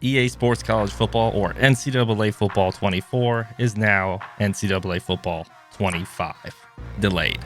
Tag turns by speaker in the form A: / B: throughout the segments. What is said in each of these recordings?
A: EA Sports College Football, or NCAA Football 24, is now NCAA Football 25, delayed.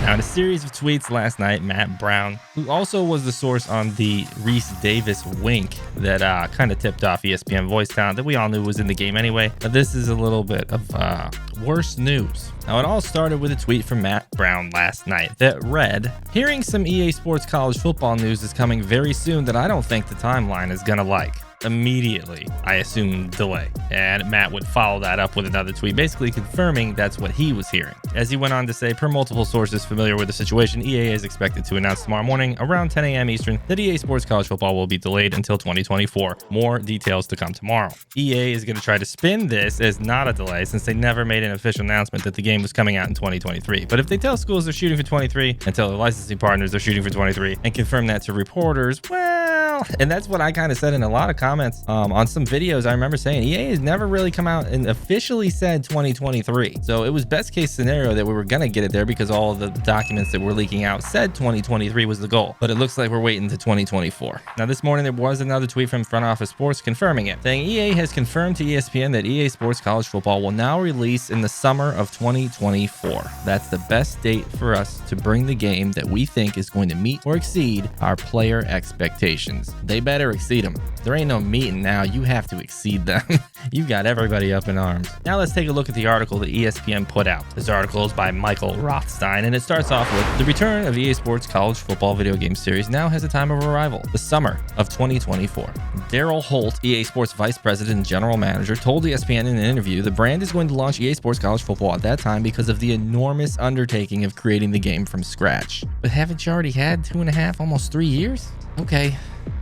A: Now, in a series of tweets last night, Matt Brown, who also was the source on the Reese Davis wink that kind of tipped off ESPN voice talent that we all knew was in the game anyway, but this is a little bit of worse news. Now, it all started with a tweet from Matt Brown last night that read, "Hearing some EA Sports College Football news is coming very soon that I don't think the timeline is gonna like. Immediately, I assume delay." And Matt would follow that up with another tweet, basically confirming that's what he was hearing. As he went on to say, per multiple sources familiar with the situation, EA is expected to announce tomorrow morning around 10 a.m. Eastern that EA Sports College Football will be delayed until 2024. More details to come tomorrow. EA is going to try to spin this as not a delay since they never made an official announcement that the game was coming out in 2023. But if they tell schools they're shooting for 23 and tell their licensing partners they're shooting for 23 and confirm that to reporters, well, and that's what I kind of said in a lot of comments on some videos. I remember saying EA has never really come out and officially said 2023. So it was best case scenario that we were going to get it there because all of the documents that were leaking out said 2023 was the goal. But it looks like we're waiting to 2024. Now, this morning there was another tweet from Front Office Sports confirming it, saying EA has confirmed to ESPN that EA Sports College Football will now release in the summer of 2024. That's the best date for us to bring the game that we think is going to meet or exceed our player expectations. They better exceed them. There ain't no meeting now. You have to exceed them. You've got everybody up in arms. Now let's take a look at the article that ESPN put out. This article is by Michael Rothstein, and it starts off with, "The return of EA Sports College Football video game series now has a time of arrival, the summer of 2024. Daryl Holt, EA Sports Vice President and General Manager, told ESPN in an interview the brand is going to launch EA Sports College Football at that time because of the enormous undertaking of creating the game from scratch." But haven't you already had 2.5, almost 3 years? Okay.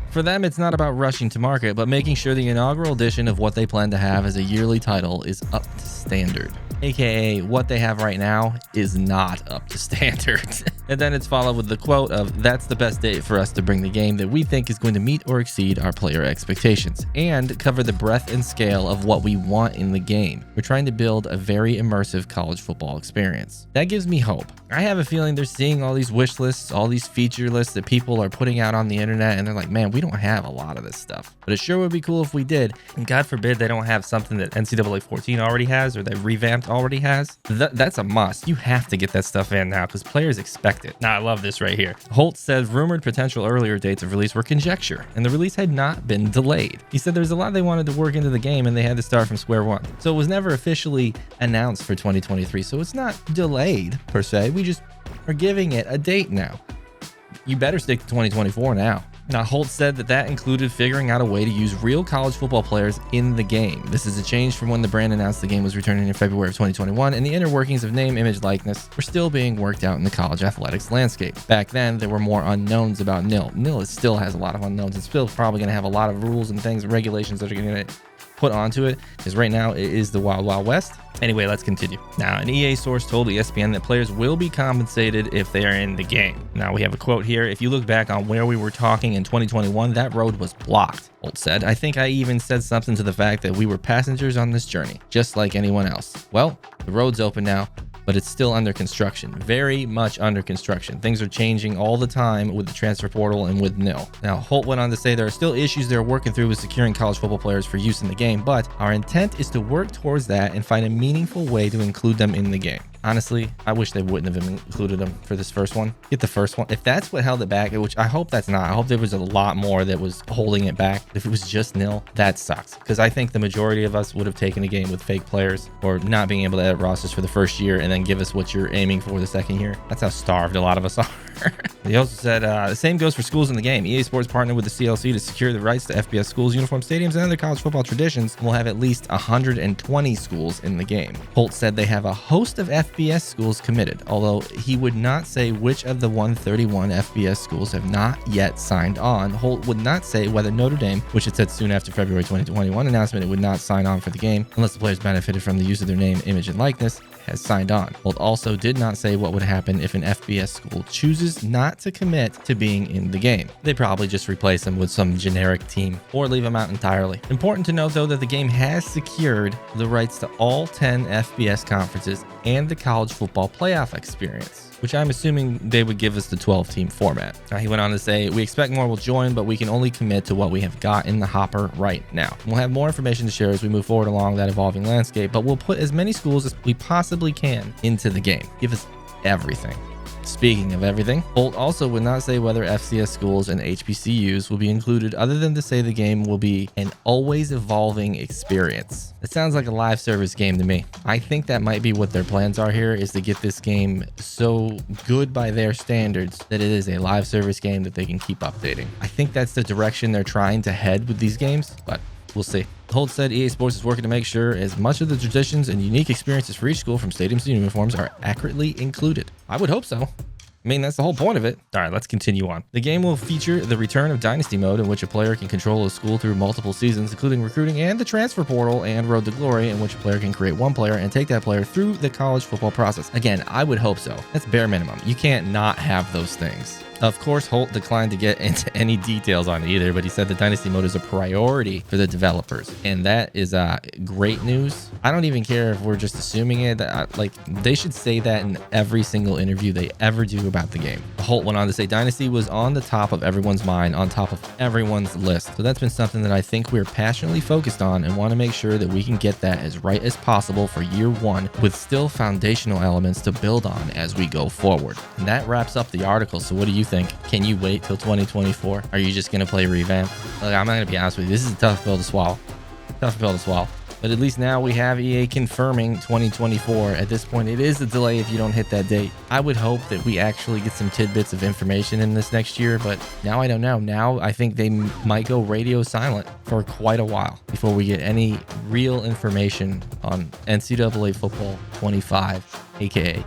A: For them, it's not about rushing to market, but making sure the inaugural edition of what they plan to have as a yearly title is up to standard. AKA, what they have right now is not up to standard. And then it's followed with the quote of, "That's the best date for us to bring the game that we think is going to meet or exceed our player expectations and cover the breadth and scale of what we want in the game. We're trying to build a very immersive college football experience." That gives me hope. I have a feeling they're seeing all these wish lists, all these feature lists that people are putting out on the internet, and they're like, man, we don't have a lot of this stuff. But it sure would be cool if we did. And God forbid they don't have something that NCAA 14 already has or that Revamped already has. That's a must. You have to get that stuff in now because players expect it. Now, I love this right here. Holt said rumored potential earlier dates of release were conjecture, and the release had not been delayed. He said there's a lot they wanted to work into the game, and they had to start from square one. So it was never officially announced for 2023. So it's not delayed per se. We just are giving it a date now. You better stick to 2024 now. Now, Holt said that included figuring out a way to use real college football players in the game. This is a change from when the brand announced the game was returning in February of 2021, and the inner workings of name, image, likeness were still being worked out in the college athletics landscape. Back then, there were more unknowns about NIL. NIL still has a lot of unknowns. It's still probably going to have a lot of rules and things and regulations that are going to put onto it, because right now it is the Wild Wild West. Anyway, let's continue. Now, an EA source told ESPN that players will be compensated if they are in the game. Now, we have a quote here. "If you look back on where we were talking in 2021, that road was blocked," Holt said. "I think I even said something to the fact that we were passengers on this journey, just like anyone else. Well, the road's open now, but it's still under construction, very much under construction. Things are changing all the time with the transfer portal and with NIL." Now, Holt went on to say there are still issues they're working through with securing college football players for use in the game, but our intent is to work towards that and find a meaningful way to include them in the game. Honestly, I wish they wouldn't have included them for this first one. Get the first one. If that's what held it back, which I hope that's not. I hope there was a lot more that was holding it back. If it was just NIL, that sucks. Because I think the majority of us would have taken a game with fake players or not being able to edit rosters for the first year and then give us what you're aiming for the second year. That's how starved a lot of us are. He also said, the same goes for schools in the game. EA Sports partnered with the CLC to secure the rights to FBS schools, uniform stadiums, and other college football traditions, and will have at least 120 schools in the game. Holt said they have a host of FBS schools committed, although he would not say which of the 131 FBS schools have not yet signed on. Holt would not say whether Notre Dame, which it said soon after February 2021 announcement it would not sign on for the game unless the players benefited from the use of their name, image, and likeness, has signed on. Holt also did not say what would happen if an FBS school chooses not to commit to being in the game. They probably just replace them with some generic team or leave them out entirely. Important to note, though, that the game has secured the rights to all 10 FBS conferences and the college football playoff experience. which I'm assuming they would give us the 12-team format. He went on to say, we expect more will join, but we can only commit to what we have got in the hopper right now. We'll have more information to share as we move forward along that evolving landscape, but we'll put as many schools as we possibly can into the game. Give us everything. Speaking of everything, Holt also would not say whether FCS schools and HBCUs will be included, other than to say the game will be an always evolving experience. It sounds like a live service game to me. I think that might be what their plans are here, is to get this game so good by their standards that it is a live service game that they can keep updating. I think that's the direction they're trying to head with these games, but we'll see. Holt said EA Sports is working to make sure as much of the traditions and unique experiences for each school, from stadiums to uniforms, are accurately included. I would hope so. I mean, that's the whole point of it. All right, let's continue on. The game will feature the return of Dynasty Mode, in which a player can control a school through multiple seasons, including recruiting and the transfer portal, and Road to Glory, in which a player can create one player and take that player through the college football process. Again, I would hope so. That's bare minimum. You can't not have those things. Of course, Holt declined to get into any details on it either, but he said the Dynasty Mode is a priority for the developers, and that is great news. I don't even care if we're just assuming it. Like, they should say that in every single interview they ever do about the game. Holt went on to say Dynasty was on the top of everyone's mind, on top of everyone's list. So that's been something that I think we're passionately focused on, and want to make sure that we can get that as right as possible for year one, with still foundational elements to build on as we go forward. And that wraps up the article. So what do you think? Can you wait till 2024? Are you just going to play Revamped? Like, I'm not going to be honest with you. This is a tough pill to swallow. Tough pill to swallow. But at least now we have EA confirming 2024. At this point, it is a delay if you don't hit that date. I would hope that we actually get some tidbits of information in this next year, but now I don't know. Now I think they might go radio silent for quite a while before we get any real information on NCAA Football 25, aka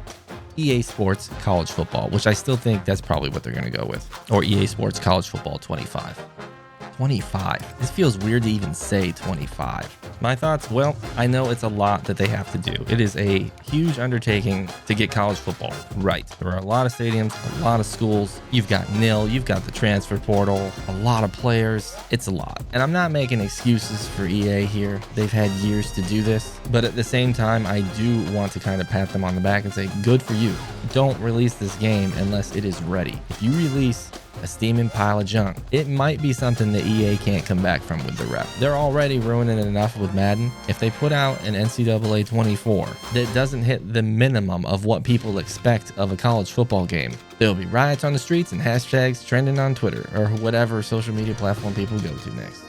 A: EA Sports College Football, which I still think that's probably what they're going to go with. Or EA Sports College Football 25. 25. This feels weird to even say 25. My thoughts, well, I know it's a lot that they have to do. It is a huge undertaking to get college football right. There are a lot of stadiums, a lot of schools. You've got NIL, you've got the transfer portal, a lot of players. It's a lot. And I'm not making excuses for EA here. They've had years to do this. But at the same time, I do want to kind of pat them on the back and say, good for you. Don't release this game unless it is ready. If you release a steaming pile of junk, it might be something that EA can't come back from with the rep. They're already ruining it enough with Madden. If they put out an NCAA 24 that doesn't hit the minimum of what people expect of a college football game, there'll be riots on the streets and hashtags trending on Twitter or whatever social media platform people go to next.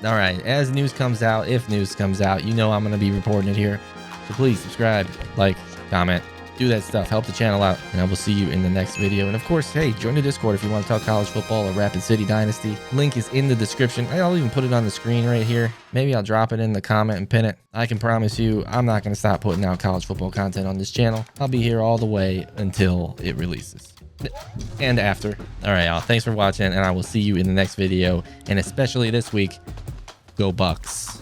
A: All right, as news comes out, if news comes out, you know I'm going to be reporting it here. So please subscribe, like, comment, do that stuff, help the channel out, and I will see you in the next video. And of course, hey, join the Discord if you want to talk college football or Rapid City Dynasty. Link is in the description. I'll even put it on the screen right here. Maybe I'll drop it in the comment and pin it. I can promise you I'm not going to stop putting out college football content on this channel. I'll be here all the way until it releases and after. All right, y'all, thanks for watching, and I will see you in the next video. And especially this week, go Bucks.